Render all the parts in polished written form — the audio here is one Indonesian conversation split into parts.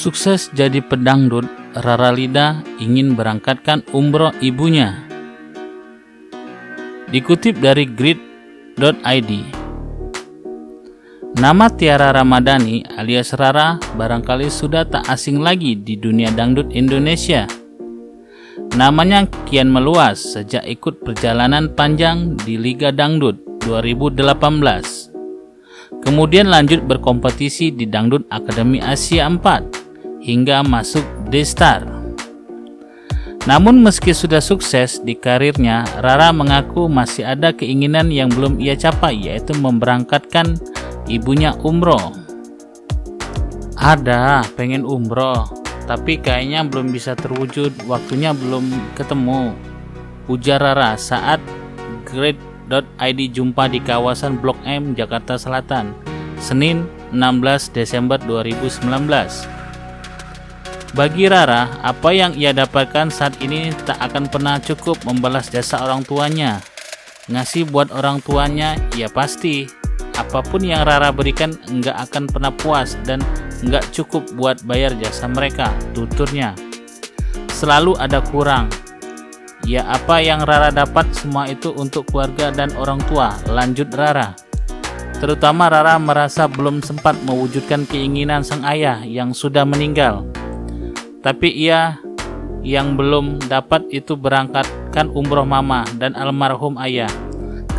Sukses jadi pedangdut, Rara Lida ingin berangkatkan umroh ibunya. Dikutip dari grid.id. Nama Tiara Ramadhani alias Rara barangkali sudah tak asing lagi di dunia dangdut Indonesia. Namanya kian meluas sejak ikut perjalanan panjang di Liga Dangdut 2018. Kemudian lanjut berkompetisi di Dangdut Akademi Asia 4 hingga masuk D-Star. Namun meski sudah sukses di karirnya, Rara mengaku masih ada keinginan yang belum ia capai, yaitu memberangkatkan ibunya umroh. Ada, pengen umroh, tapi kayaknya belum bisa terwujud, waktunya belum ketemu, ujar Rara saat grid.id jumpa di kawasan Blok M, Jakarta Selatan, Senin 16 Desember 2019. Bagi Rara, apa yang ia dapatkan saat ini tak akan pernah cukup membalas jasa orang tuanya. Ngasih buat orang tuanya, ya pasti. Apapun yang Rara berikan enggak akan pernah puas dan enggak cukup buat bayar jasa mereka, tuturnya. Selalu ada kurang. Ya apa yang Rara dapat semua itu untuk keluarga dan orang tua, lanjut Rara. Terutama Rara merasa belum sempat mewujudkan keinginan sang ayah yang sudah meninggal. Tapi ia yang belum dapat itu berangkatkan umroh mama dan almarhum ayah.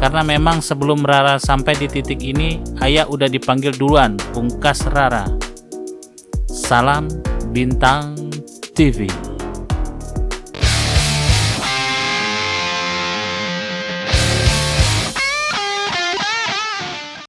Karena memang sebelum Rara sampai di titik ini, ayah udah dipanggil duluan, pungkas Rara. Salam Bintang TV.